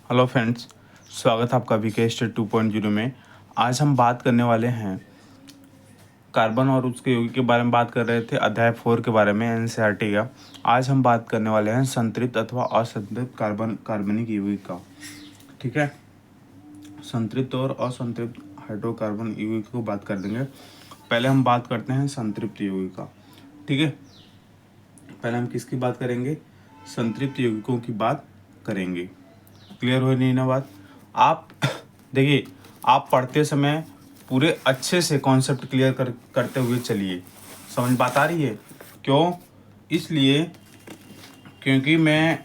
Hello friends, स्वागत है आपका विकेश 2.0 में। आज हम बात करने वाले हैं कार्बन और उसके यौगिक के बारे में। बात कर रहे थे अध्याय 4 के बारे में, एनसीईआरटी का। आज हम बात करने वाले हैं संतृप्त अथवा असंतृप्त कार्बनिक यौगिक का। ठीक है, संतृप्त और असंतृप्त हाइड्रोकार्बन यौगिक को बात कर देंगे। पहले हम बात करते हैं संतृप्त यौगिक का। ठीक है, पहले हम किसकी बात करेंगे? संतृप्त यौगिकों की बात करेंगे। क्लियर हो नहीं ना बात? आप देखिए, आप पढ़ते समय पूरे अच्छे से कॉन्सेप्ट क्लियर करते हुए चलिए। समझ बात आ रही है? क्यों? इसलिए क्योंकि मैं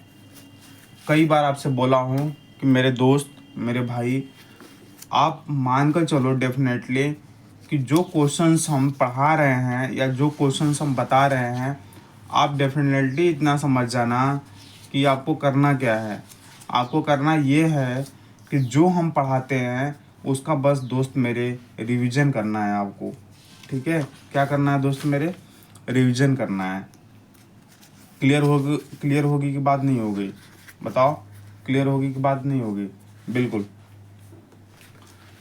कई बार आपसे बोला हूँ कि मेरे दोस्त, मेरे भाई, आप मान कर चलो डेफिनेटली कि जो क्वेश्चंस हम पढ़ा रहे हैं या जो क्वेश्चंस हम बता रहे हैं, आप डेफिनेटली इतना समझ जाना कि आपको करना क्या है। आपको करना ये है कि जो हम पढ़ाते हैं उसका बस दोस्त मेरे रिवीजन करना है आपको। ठीक है, क्या करना है दोस्त मेरे? रिवीजन करना है। क्लियर होगी कि बात नहीं हो गई? बताओ, क्लियर होगी कि बात नहीं होगी? बिल्कुल।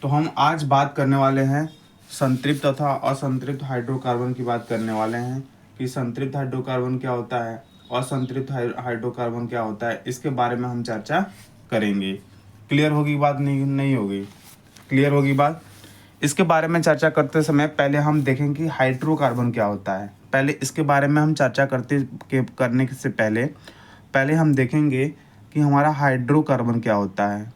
तो हम आज बात करने वाले हैं संतृप्त तथा असंतृप्त हाइड्रोकार्बन की बात करने वाले हैं कि संतृप्त हाइड्रोकार्बन क्या होता है, असंतृप्त हाइड्रोकार्बन क्या होता है, इसके बारे में हम चर्चा करेंगे। क्लियर होगी बात? नहीं होगी? क्लियर होगी बात? इसके बारे में चर्चा करते समय पहले हम देखें कि हाइड्रोकार्बन क्या होता है। पहले इसके बारे में हम चर्चा करने से पहले हम देखेंगे कि हमारा हाइड्रोकार्बन क्या होता है।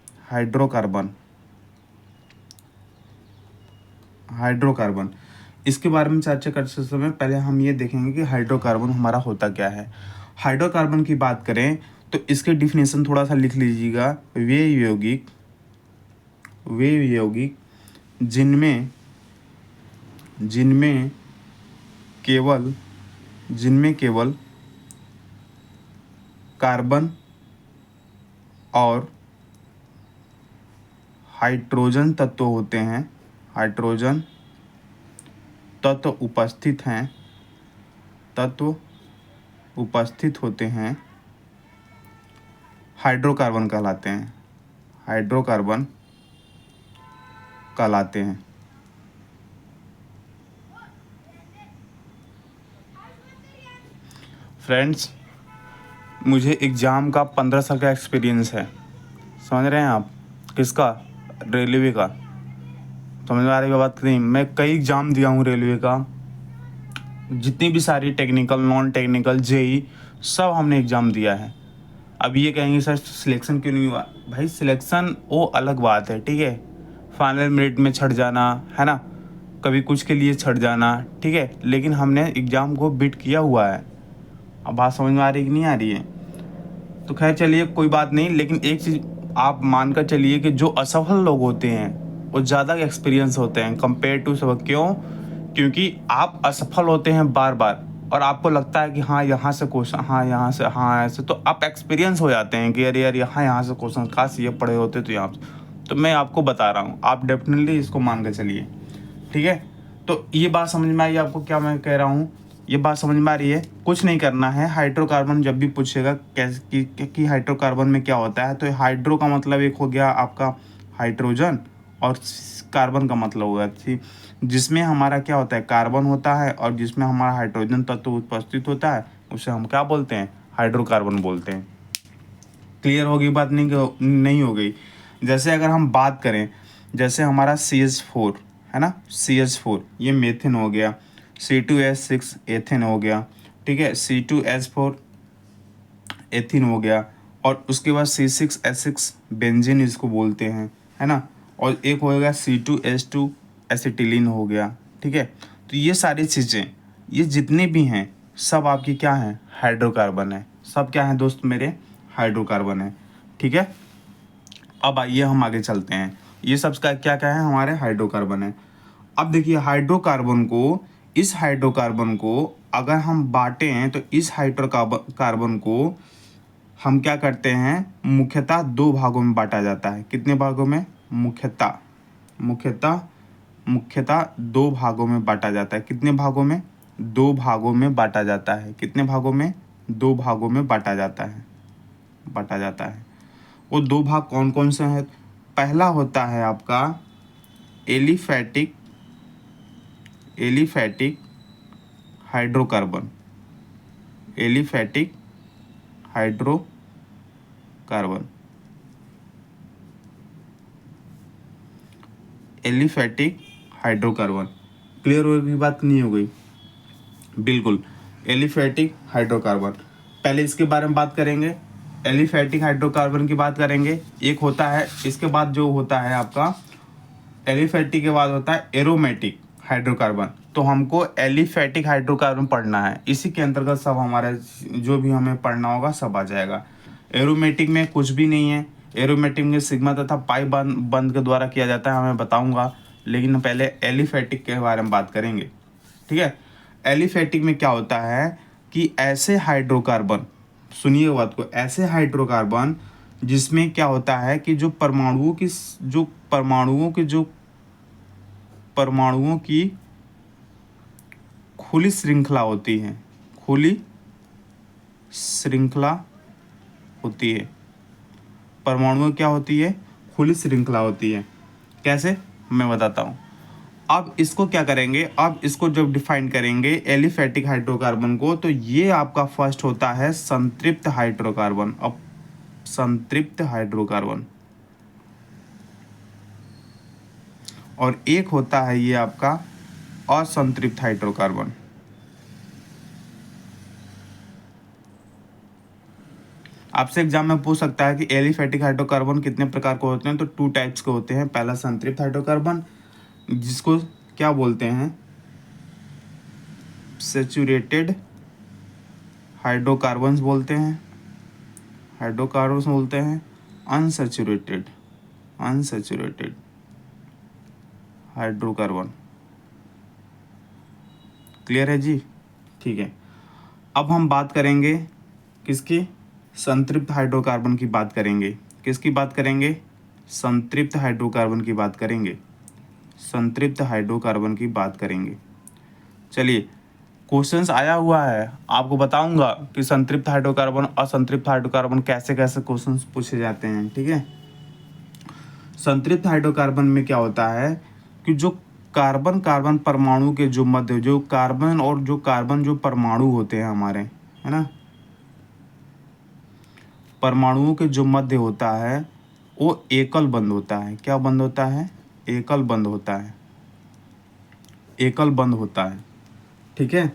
हाइड्रोकार्बन इसके बारे में चर्चा करते समय पहले हम ये देखेंगे कि हाइड्रोकार्बन हमारा होता क्या है। हाइड्रोकार्बन की बात करें तो इसके डिफिनेशन थोड़ा सा लिख लीजिएगा। वे यौगिक जिनमें केवल कार्बन और हाइड्रोजन तत्व होते हैं, हाइड्रोजन तत्व उपस्थित होते हैं, हाइड्रोकार्बन कहलाते हैं। फ्रेंड्स, मुझे एग्ज़ाम का 15 साल का एक्सपीरियंस है। समझ रहे हैं आप? किसका? रेलवे का। समझ में आ रही है बात? नहीं, मैं कई एग्ज़ाम दिया हूँ रेलवे का। जितनी भी सारी टेक्निकल, नॉन टेक्निकल, जेई, सब हमने एग्ज़ाम दिया है। अब ये कहेंगे सर सिलेक्शन क्यों नहीं हुआ? भाई सिलेक्शन वो अलग बात है, ठीक है। फाइनल मेरिट में छट जाना है ना, कभी कुछ के लिए छट जाना, ठीक है, लेकिन हमने एग्ज़ाम को बीट किया हुआ है। अब बात समझ में आ रही है कि नहीं आ रही है? तो खैर चलिए, कोई बात नहीं, लेकिन एक चीज़ आप मानकर चलिए कि जो असफल लोग होते हैं वो ज़्यादा एक्सपीरियंस होते हैं कंपेयर टू सब। क्यों? क्योंकि आप असफल होते हैं बार बार और आपको लगता है कि हाँ यहाँ से क्वेश्चन, हाँ यहाँ से, हाँ ऐसे, तो आप एक्सपीरियंस हो जाते हैं कि अरे यार यहाँ से क्वेश्चन, खास ये पढ़े होते तो यहाँ से। तो मैं आपको बता रहा हूँ, आप डेफिनेटली इसको मान कर चलिए। ठीक है, तो ये बात समझ में आई आपको? क्या मैं कह रहा हूँ, ये बात समझ में आ रही है? कुछ नहीं करना है। हाइड्रोकार्बन जब भी पूछेगा कैसे कि हाइड्रोकार्बन में क्या होता है, तो हाइड्रो का मतलब एक हो गया आपका हाइड्रोजन, और कार्बन का मतलब होगा जिसमें हमारा क्या होता है, कार्बन होता है, और जिसमें हमारा हाइड्रोजन तत्व उपस्थित होता है उसे हम क्या बोलते हैं? हाइड्रोकार्बन बोलते हैं। क्लियर होगी बात? नहीं हो गई? जैसे अगर हम बात करें, जैसे हमारा CH4 है ना, CH4 ये मेथिन हो गया, C2H6 एथिन हो गया, ठीक है, C2H4 एथिन हो गया, और उसके बाद C6H6 बेंजीन इसको बोलते हैं, है ना, और एक हो गया C2H2 एसिटिलीन हो गया। ठीक है, तो ये सारी चीज़ें, ये जितने भी हैं सब आपकी क्या हैं? हाइड्रोकार्बन है। सब क्या हैं दोस्त मेरे? हाइड्रोकार्बन है। ठीक है, अब आइए हम आगे चलते हैं। ये सब का क्या क्या है? हमारे हाइड्रोकार्बन है। अब देखिए, इस हाइड्रोकार्बन को अगर हम बांटें तो इस हाइड्रोकार्बन को हम क्या करते हैं? मुख्यतः दो भागों में बांटा जाता है। कितने भागों में? मुख्यतः दो भागों में बांटा जाता है। कितने भागों में? दो भागों में बांटा जाता है। कितने भागों में? दो भागों में बांटा जाता है। वो दो भाग कौन कौन से हैं? पहला होता है आपका aliphatic hydrocarbon, aliphatic hydrocarbon, aliphatic hydrocarbon. Clear हो गई बात, नहीं हो गई? बिल्कुल, एलिफैटिक हाइड्रोकार्बन। पहले इसके बारे में बात करेंगे, एलिफैटिक हाइड्रोकार्बन की बात करेंगे। एक होता है, इसके बाद जो होता है आपका एलिफैटिक के बाद होता है एरोमेटिक हाइड्रोकार्बन। तो हमको एलिफैटिक हाइड्रोकार्बन पढ़ना है, इसी के अंतर्गत सब हमारा जो भी हमें पढ़ना होगा सब आ जाएगा। एरोमेटिक में कुछ भी नहीं है, एरोमेटिक में सिग्मा तथा पाई बंद के द्वारा किया जाता है, हमें बताऊंगा, लेकिन पहले एलिफैटिक के बारे में बात करेंगे। ठीक है, एलिफैटिक में क्या होता है कि ऐसे हाइड्रोकार्बन, सुनिए बात को, ऐसे हाइड्रोकार्बन जिसमें क्या होता है कि जो परमाणुओं की खुली श्रृंखला होती है, खुली श्रृंखला होती है। परमाणुओं क्या होती है? खुली श्रृंखला होती है। कैसे? मैं बताता हूँ। अब इसको क्या करेंगे, अब इसको जब डिफाइन करेंगे एलिफैटिक हाइड्रोकार्बन को, तो ये आपका फर्स्ट होता है संतृप्त हाइड्रोकार्बन। अब संतृप्त हाइड्रोकार्बन, और एक होता है ये आपका असंतृप्त हाइड्रोकार्बन। आपसे एग्जाम में पूछ सकता है कि एलिफैटिक हाइड्रोकार्बन कितने प्रकार के होते हैं, तो 2 टाइप्स के होते हैं। पहला संतृप्त हाइड्रोकार्बन, जिसको क्या बोलते हैं, सैचुरेटेड हाइड्रोकार्बन्स बोलते हैं, अनसैचुरेटेड हाइड्रोकार्बन। क्लियर है जी? ठीक है, अब हम बात करेंगे किसकी? संतृप्त हाइड्रोकार्बन की बात करेंगे। किसकी बात करेंगे? संतृप्त हाइड्रोकार्बन की बात करेंगे, संतृप्त हाइड्रोकार्बन की बात करेंगे। चलिए, क्वेश्चंस आया हुआ है, आपको बताऊंगा कि संतृप्त हाइड्रोकार्बन, असंतृप्त हाइड्रोकार्बन कैसे कैसे क्वेश्चंस पूछे जाते हैं। ठीक है, संतृप्त हाइड्रोकार्बन में क्या होता है कि जो कार्बन कार्बन परमाणु के जो मध्य, जो कार्बन और जो कार्बन जो परमाणु होते हैं हमारे, है ना, परमाणुओं के जो मध्य होता है वो एकल बंध होता है। क्या बंध होता है? एकल बंध होता है, एकल बंध होता है। ठीक है,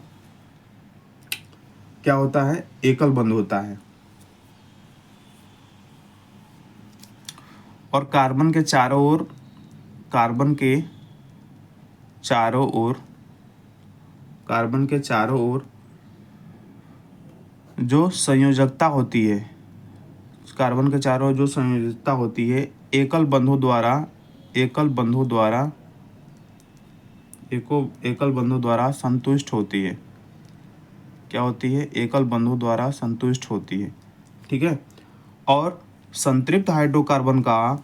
क्या होता है? एकल बंध होता है। और कार्बन के चारों ओर, कार्बन के चारों ओर जो संयोजकता होती है, कार्बन के चारों ओर जो संयोजकता होती है, एकल बंधों द्वारा संतुष्ट होती है। क्या होती है? एकल बंधों द्वारा संतुष्ट होती है। ठीक है, और संतृप्त हाइड्रोकार्बन का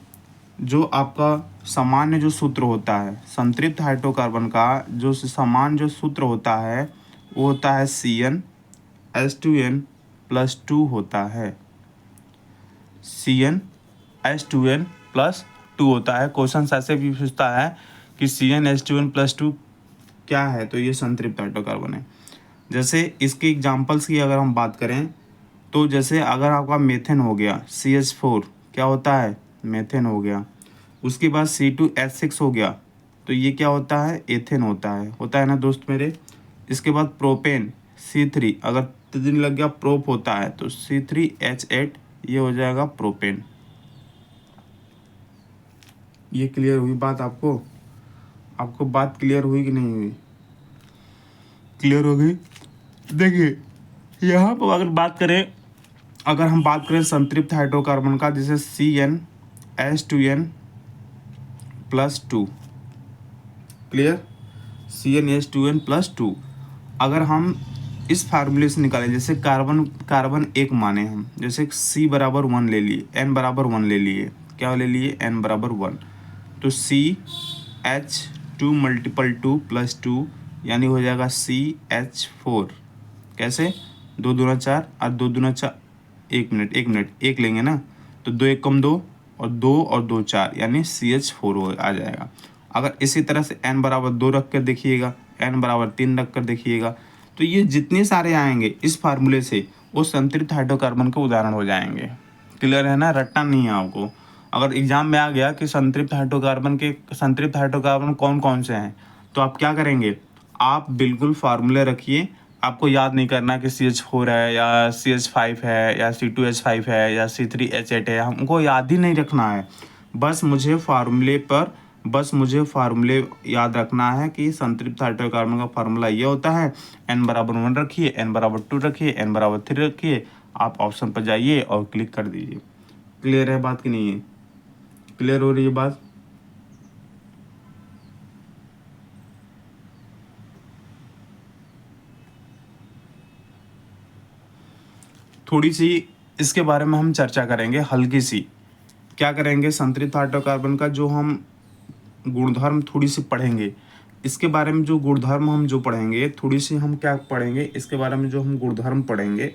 जो आपका सामान्य जो सूत्र होता है, संतृप्त हाइड्रोकार्बन का जो सामान्य जो सूत्र होता है वो होता है CnH2n+2 होता है, CnH2n+2 होता है। क्वेश्चन ऐसे भी पूछता है कि CnH2n+2 क्या है, तो ये संतृप्त हाइड्रोकार्बन है। जैसे इसके एग्जांपल्स की अगर हम बात करें, तो जैसे अगर आपका मेथेन हो गया, CH4 क्या होता है? मेथेन हो गया। उसके बाद C2H6 हो गया, तो ये क्या होता है? एथेन होता है ना दोस्त मेरे। इसके बाद प्रोपेन C3, अगर 3 लग गया प्रोप होता है, तो C3H8 ये हो जाएगा प्रोपेन। ये क्लियर हुई बात आपको बात क्लियर हुई कि नहीं हुई? क्लियर हो गई? देखिए, यहाँ पर अगर हम बात करें संतृप्त हाइड्रोकार्बन का, जैसे CnH2n+2, क्लियर, CnH2n+2, अगर हम इस फार्मूले से निकालें, जैसे कार्बन एक माने हम, जैसे C=1 ले लिए, N=1 ले लिए, क्या ले लिए? N=1, तो CH2 × 2 यानी हो जाएगा CH4। कैसे? 2 दूना 4 और 2 दूना 4, एक मिनट एक लेंगे ना, तो तो 2 एक कम 2 और 2 और 2 4 यानी CH4 आ जाएगा। अगर इसी तरह से n बराबर 2 रख कर देखिएगा, n बराबर 3 रख कर देखिएगा, तो ये जितने सारे आएंगे इस फार्मूले से वो संतृप्त हाइड्रोकार्बन के उदाहरण हो जाएंगे। क्लियर है ना, रट्टा नहीं है आपको। अगर एग्जाम में आ गया कि संतृप्त हाइड्रोकार्बन कौन कौन से हैं, तो आप क्या करेंगे, आप बिल्कुल फार्मूले रखिए। आपको याद नहीं करना कि CH4 है या CH5 है या C2H5 है या C3H8 है, हमको याद ही नहीं रखना है। बस मुझे फार्मूले याद रखना है कि संतृप्त हाइड्रोकार्बन का फार्मूला ये होता है, n बराबर 1 रखिए, n बराबर 2 रखिए, n बराबर 3 रखिए, आप ऑप्शन पर जाइए और क्लिक कर दीजिए। क्लियर है बात कि नहीं है? क्लियर हो रही है बात? थोड़ी सी इसके बारे में हम चर्चा करेंगे, हल्की सी। क्या करेंगे, संतृप्त हाइड्रोकार्बन का जो हम गुणधर्म थोड़ी सी पढ़ेंगे, इसके बारे में जो गुणधर्म हम जो पढ़ेंगे, थोड़ी सी हम क्या पढ़ेंगे, इसके बारे में जो हम गुणधर्म पढ़ेंगे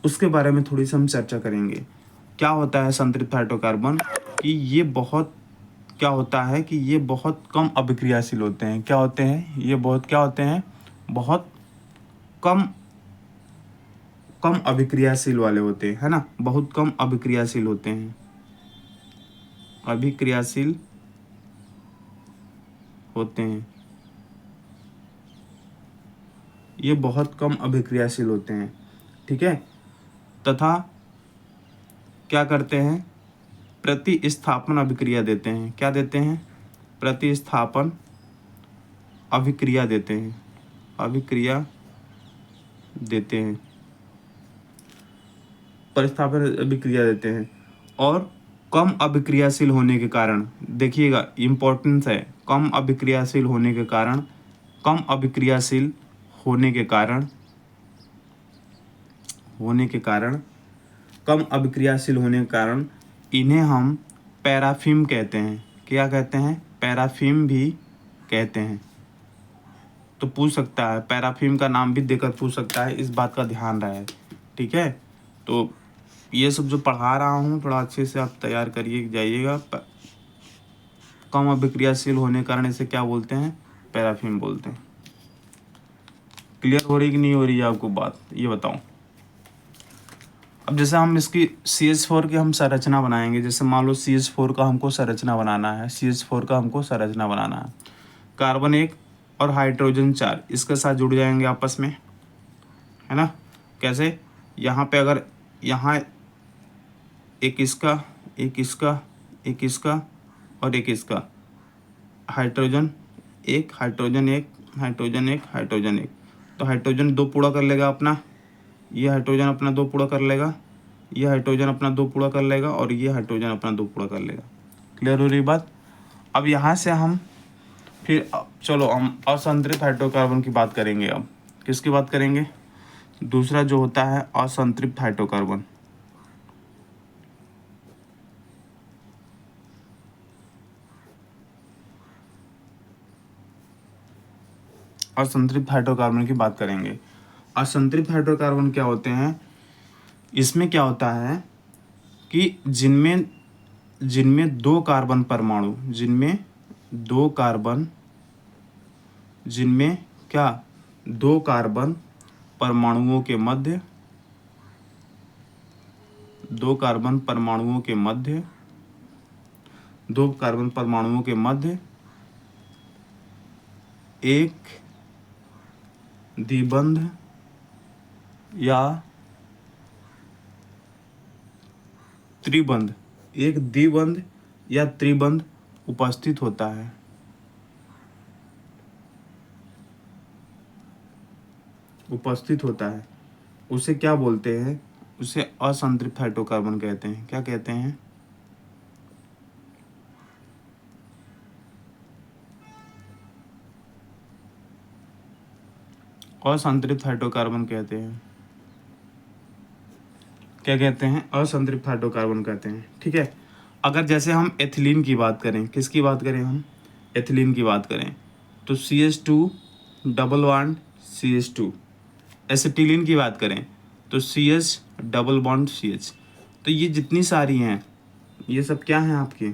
उसके बारे में थोड़ी सी हम चर्चा करेंगे। क्या होता है संतृप्त हाइड्रोकार्बन कि ये बहुत क्या होता है कि ये बहुत कम अभिक्रियाशील होते हैं। क्या होते हैं ये, बहुत क्या होते हैं, बहुत कम अभिक्रियाशील वाले होते हैं, है ना, बहुत कम अभिक्रियाशील होते हैं, अभिक्रियाशील होते हैं, ये बहुत कम अभिक्रियाशील होते हैं, ठीक है। तथा क्या करते हैं, प्रतिस्थापन अभिक्रिया देते हैं। क्या देते हैं, प्रतिस्थापन अभिक्रिया देते हैं, अभिक्रिया देते हैं, प्रतिस्थापन अभिक्रिया देते हैं। और कम अभिक्रियाशील होने के कारण, देखिएगा इम्पोर्टेंस है, कम अभिक्रियाशील होने के कारण, कम अभिक्रियाशील होने के कारण, कम अभिक्रियाशील होने के कारण इन्हें हम पैराफिन कहते हैं। क्या कहते हैं, पैराफिन भी कहते हैं। तो पूछ सकता है, पैराफिन का नाम भी देकर पूछ सकता है, इस बात का ध्यान रहे, ठीक है। तो ये सब जो पढ़ा रहा हूँ थोड़ा अच्छे से आप तैयार करिए जाइएगा। कम अभिक्रियाशील होने के कारण इसे क्या बोलते हैं, पैराफिन बोलते हैं। क्लियर हो रही कि नहीं हो रही है आपको बात, ये बताओ। अब जैसे हम इसकी CH4 की हम संरचना बनाएंगे, जैसे मान लो CH4 का हमको संरचना बनाना है, CH4 का हमको संरचना बनाना है, कार्बन 1 और हाइड्रोजन 4 इसके साथ जुड़ जाएंगे आपस में, है ना। कैसे, यहाँ पे अगर यहाँ एक इसका, एक इसका, एक इसका और एक इसका, हाइड्रोजन 1, हाइड्रोजन 1, हाइड्रोजन 1, हाइड्रोजन 1, तो हाइड्रोजन 2 पूरा कर लेगा अपना, ये हाइड्रोजन अपना 2 पूरा कर लेगा, ये हाइड्रोजन अपना 2 पूरा कर लेगा और ये हाइड्रोजन अपना 2 पूरा कर लेगा। क्लियर हो रही बात। अब यहाँ से हम फिर चलो हम असंतृप्त हाइड्रोकार्बन की बात करेंगे। अब किसकी बात करेंगे, दूसरा जो होता है असंतृप्त हाइड्रोकार्बन। असंतृप्त हाइड्रोकार्बन की बात करेंगे। असंतृप्त हाइड्रोकार्बन क्या होते हैं, इसमें क्या होता है कि जिनमें 2 कार्बन परमाणु, जिनमें दो कार्बन परमाणुओं के मध्य, 2 कार्बन परमाणुओं के मध्य एक द्विबंध या त्रिबंध, एक द्विबंध या त्रिबंध उपस्थित होता है। उसे क्या बोलते हैं, उसे असंतृप्त हाइड्रोकार्बन कहते हैं। क्या कहते हैं, असंतृप्त हाइड्रोकार्बन कहते हैं। क्या कहते हैं, असंतृप्त हाइड्रोकार्बन कहते हैं, ठीक है। अगर जैसे हम एथिलीन की बात करें, किसकी बात करें, हम एथिलीन की बात करें, तो CH2 double bond CH2। Acetylene की बात करें तो CH डबल बॉन्ड CH। तो ये जितनी सारी हैं ये सब क्या हैं आपके,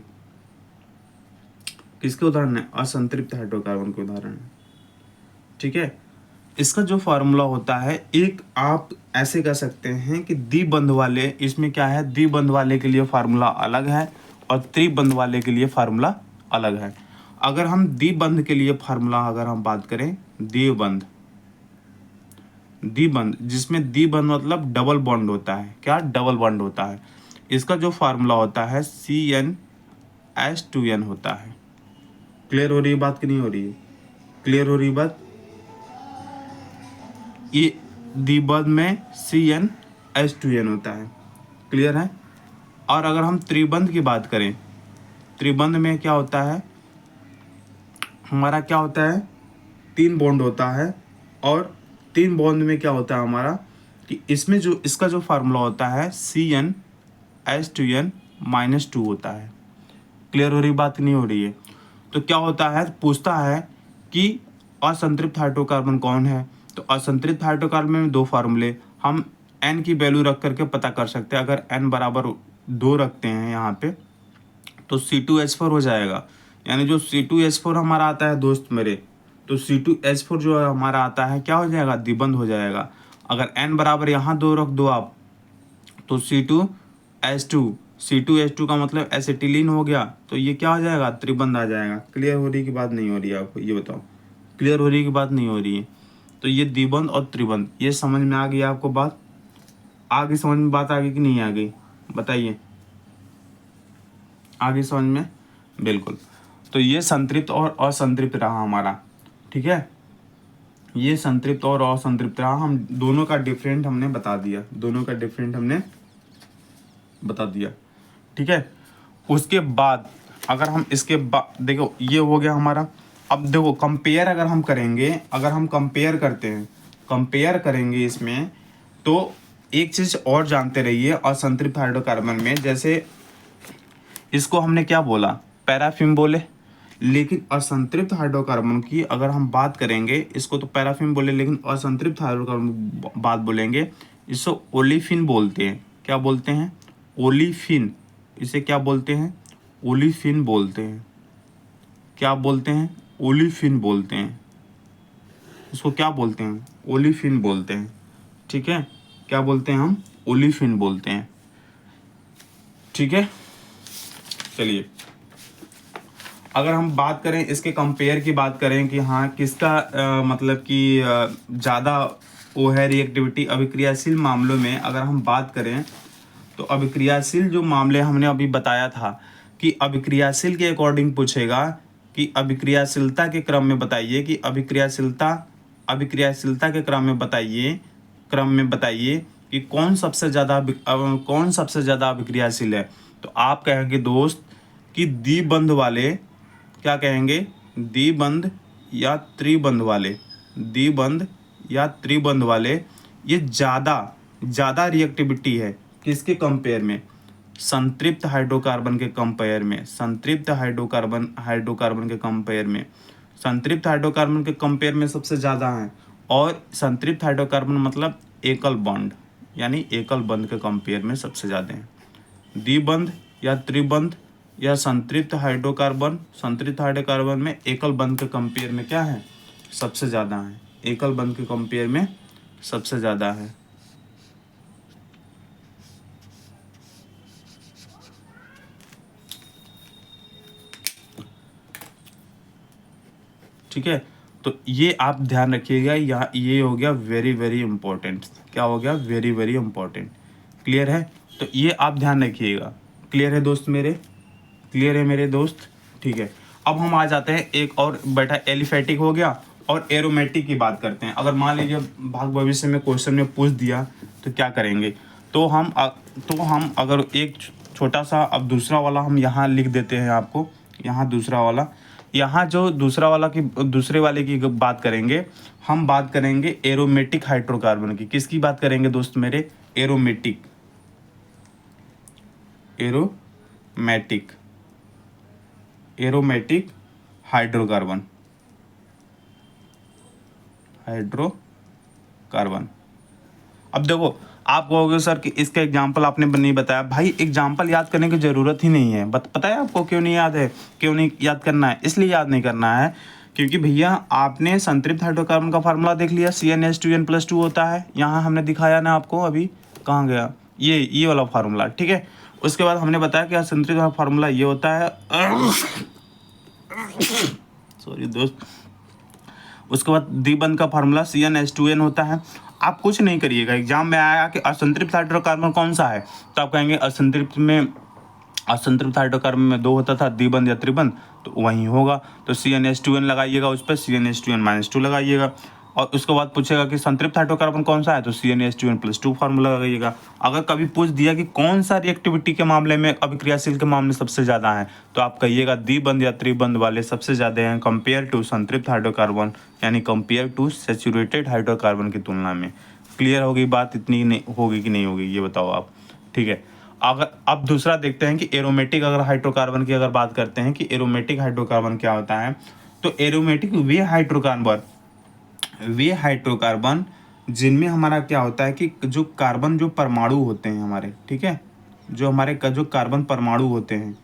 किसके उदाहरण है, असंतृप्त हाइड्रोकार्बन के उदाहरण है। ठीक है, इसका जो फार्मूला होता है, एक आप ऐसे कह सकते हैं कि द्विबंध वाले, इसमें क्या है, द्विबंध वाले के लिए फार्मूला अलग है और त्रिबंध वाले के लिए फार्मूला अलग है। अगर हम द्विबंध के लिए फार्मूला अगर हम बात करें, द्विबंध, द्विबंध जिसमें द्विबंध मतलब डबल बॉन्ड होता है, क्या डबल बॉन्ड होता है, इसका जो फार्मूला होता है CnH2n होता है। क्लियर हो रही है बात कि नहीं हो रही है, क्लियर हो रही है बात। ये द्विबंध में CnH2n होता है, क्लियर है। और अगर हम त्रिबंध की बात करें, त्रिबंध में क्या होता है, हमारा क्या होता है, 3 बॉन्ड होता है। और 3 बॉन्ड में क्या होता है हमारा कि इसमें जो इसका जो फार्मूला होता है CnH2n-2 होता है। क्लियर हो रही बात नहीं हो रही है। तो क्या होता है, पूछता है कि असंतृप्त हाइड्रोकार्बन कौन है। तो असंतृप्त हाइड्रोकार्बन में 2 फार्मूले हम n की वैल्यू रख करके पता कर सकते हैं। अगर n बराबर 2 रखते हैं यहाँ पे तो C2H4 हो जाएगा। यानी जो C2H4 हमारा आता है दोस्त मेरे, तो C2H4 जो हमारा आता है क्या हो जाएगा, द्विबंध हो जाएगा। अगर n बराबर यहाँ 2 रख दो आप तो C2H2 का मतलब एसिटिलीन हो गया, तो ये क्या हो जाएगा, त्रिबंध आ जाएगा। क्लियर हो रही की बात नहीं हो रही है आपको, ये बताओ, क्लियर हो रही की बात नहीं हो रही है। तो ये द्विबंध और त्रिबंध, ये समझ में आ गई आपको बात, आगे समझ में बात आ गई कि नहीं आ गई, बताइए, आगे समझ में, बिल्कुल। तो ये संतृप्त और असंतृप्त रहा हमारा, ठीक है, ये संतृप्त और असंतृप्त रहा। हम दोनों का डिफरेंट हमने बता दिया, दोनों का डिफरेंट हमने बता दिया, ठीक है। उसके बाद अगर हम इसके बाद देखो, ये हो गया हमारा। अब देखो कंपेयर अगर हम करेंगे, अगर हम कंपेयर करते हैं, कंपेयर करेंगे इसमें, तो एक चीज़ और जानते रहिए असंतृप्त हाइड्रोकार्बन में, जैसे इसको हमने क्या बोला, पैराफिन बोले, लेकिन असंतृप्त हाइड्रोकार्बन की अगर हम बात करेंगे, इसको तो पैराफिन बोले लेकिन असंतृप्त हाइड्रोकार्बन बात बोलेंगे, इसको ओलिफिन बोलते हैं। क्या बोलते हैं, ओलिफिन, इसे क्या बोलते हैं, ओलिफिन बोलते हैं। क्या बोलते हैं, ओलिफिन बोलते हैं, इसको क्या बोलते हैं, ओलिफिन बोलते हैं, ठीक है। क्या बोलते हैं हम, ओलिफिन बोलते हैं, ठीक है। चलिए अगर हम बात करें इसके कंपेयर की बात करें कि हाँ किसका मतलब कि ज़्यादा वो है रिएक्टिविटी, अभिक्रियाशील मामलों में अगर हम बात करें तो अभिक्रियाशील जो मामले हमने अभी बताया था कि अभिक्रियाशील के अकॉर्डिंग पूछेगा कि अभिक्रियाशीलता के क्रम में बताइए कि अभिक्रियाशीलता के क्रम में बताइए कि कौन सबसे ज़्यादा अभिक्रियाशील है। तो आप कहेंगे दोस्त कि द्विबंध वाले, क्या कहेंगे, द्विबंध या त्रिबंध वाले, द्विबंध या त्रिबंध वाले ये ज़्यादा रिएक्टिविटी है किसके कंपेयर में, संतृप्त हाइड्रोकार्बन के कंपेयर में, संतृप्त हाइड्रोकार्बन के कंपेयर में, संतृप्त हाइड्रोकार्बन के कंपेयर में सबसे ज़्यादा है। और संतृप्त हाइड्रोकार्बन मतलब एकल बॉन्ड, यानी एकल बंध के कंपेयर में सबसे ज़्यादा है। द्विबंध या त्रिबंध या संतृप्त हाइड्रोकार्बन में एकल बंध के कंपेयर में क्या है, सबसे ज़्यादा है, एकल बंध के कंपेयर में सबसे ज़्यादा है। ठीक है, तो ये आप ध्यान रखिएगा, यहाँ ये हो गया वेरी वेरी इंपॉर्टेंट, क्या हो गया, वेरी वेरी इंपॉर्टेंट। क्लियर है, तो ये आप ध्यान रखिएगा। क्लियर है दोस्त मेरे, क्लियर है मेरे दोस्त, ठीक है। अब हम आ जाते हैं एक और बेटा, एलिफेटिक हो गया और एरोमेटिक की बात करते हैं। अगर मान लीजिए भाग भविष्य में क्वेश्चन में पूछ दिया तो क्या करेंगे, तो हम अगर एक छोटा सा अब दूसरा वाला हम यहाँ लिख देते हैं आपको, यहाँ दूसरा वाला, यहाँ जो दूसरे वाले की बात करेंगे, हम बात करेंगे एरोमेटिक हाइड्रोकार्बन की। किसकी बात करेंगे दोस्त मेरे, एरोमेटिक हाइड्रोकार्बन, अब देखो, आप कहोगे सर कि इसका एग्जाम्पल आपने नहीं बताया। भाई एग्जाम्पल याद करने की ज़रूरत ही नहीं है। पता है आपको क्यों नहीं याद है, क्यों नहीं याद करना है? इसलिए याद नहीं करना है क्योंकि भैया आपने संतृप्त हाइड्रोकार्बन का फार्मूला देख लिया, CnH2n+2 होता है। यहाँ हमने दिखाया ना आपको, अभी कहाँ गया, ये वाला फार्मूला, ठीक है। उसके बाद हमने बताया कि असंतृप्त फार्मूला ये होता है, सॉरी दोस्त। उसके बाद द्विबंध का फार्मूला CnH2n होता है। आप कुछ नहीं करिएगा, एग्जाम में आया कि असंतृप्त हाइड्रोकार्बन कौन सा है, तो आप कहेंगे असंतृप्त हाइड्रोकार्बन में 2 होता था, द्विबंध या त्रिबंध, तो वहीं होगा। तो CnH2n लगाइएगा, उस पर CnH2n-2 लगाइएगा। और उसके बाद पूछेगा कि संतृप्त हाइड्रोकार्बन कौन सा है, तो CnH2n+2 फार्मूला लगाइएगा। अगर कभी पूछ दिया कि कौन सा रिएक्टिविटी के मामले में, अभिक्रियाशील के मामले सबसे ज़्यादा है, तो आप कहिएगा द्विबंध या त्रिबंध वाले सबसे ज़्यादा हैं कंपेयर टू संतृप्त हाइड्रोकार्बन, यानी कंपेयर टू सैचुरेटेड हाइड्रोकार्बन की तुलना में। क्लियर होगी बात? इतनी नहीं होगी कि नहीं होगी, ये बताओ आप, ठीक है। अगर अब दूसरा देखते हैं कि एरोमेटिक अगर हाइड्रोकार्बन की अगर बात करते हैं कि एरोमेटिक हाइड्रोकार्बन क्या होता है, तो एरोमेटिक वे हाइड्रोकार्बन जिनमें हमारा क्या होता है कि जो कार्बन जो परमाणु होते हैं हमारे, ठीक है, जो हमारे जो कार्बन परमाणु होते हैं,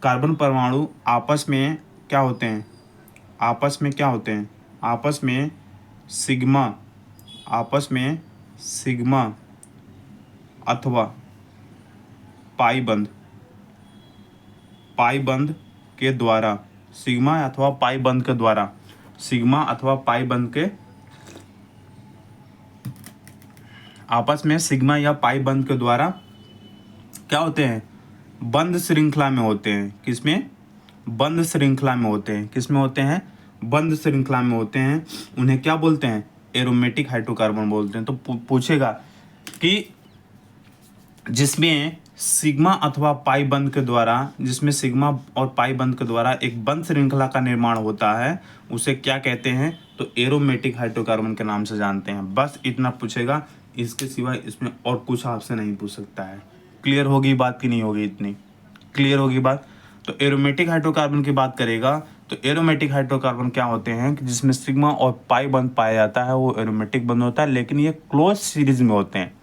कार्बन परमाणु आपस में क्या होते हैं, आपस में सिग्मा अथवा पाई बंध के द्वारा, सिग्मा अथवा पाई बंध के आपस में सिग्मा या पाई बंध के द्वारा क्या होते हैं, बंध श्रृंखला में होते हैं। किसमें? बंध श्रृंखला में होते हैं। किसमें होते हैं? बंध श्रृंखला में होते हैं। उन्हें क्या बोलते हैं? एरोमेटिक हाइड्रोकार्बन बोलते हैं। तो पूछेगा कि जिसमें सिग्मा अथवा पाई बंध के द्वारा, जिसमें सिग्मा और पाई बंध के द्वारा एक बंध श्रृंखला का निर्माण होता है, उसे क्या कहते हैं? तो एरोमेटिक हाइड्रोकार्बन के नाम से जानते हैं। बस इतना पूछेगा, इसके सिवाय इसमें और कुछ आपसे नहीं पूछ सकता है। क्लियर होगी बात कि नहीं होगी? इतनी क्लियर होगी बात? तो एरोमेटिक हाइड्रोकार्बन की बात करेगा तो एरोमेटिक हाइड्रोकार्बन क्या होते हैं कि जिसमें सिग्मा और पाई बंध पाया जाता है, वो एरोमेटिक बंध होता है, लेकिन ये क्लोज सीरीज में होते हैं,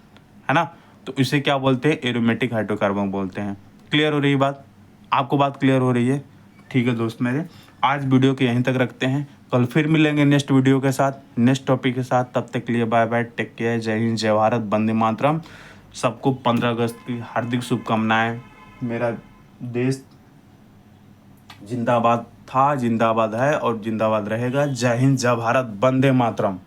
है ना। तो इसे क्या बोलते हैं? एरोमेटिक हाइड्रोकार्बन बोलते हैं। क्लियर हो रही बात? आपको बात क्लियर हो रही है? ठीक है दोस्त मेरे, आज वीडियो को यहीं तक रखते हैं। कल फिर मिलेंगे नेक्स्ट वीडियो के साथ, नेक्स्ट टॉपिक के साथ। तब तक के लिए बाय बाय, टेक केयर, जय हिंद, जय भारत, वंदे मातरम। सबको 15 अगस्त की हार्दिक शुभकामनाएं। मेरा देश जिंदाबाद था, जिंदाबाद है और जिंदाबाद रहेगा। जय हिंद, जय भारत, वंदे मातरम।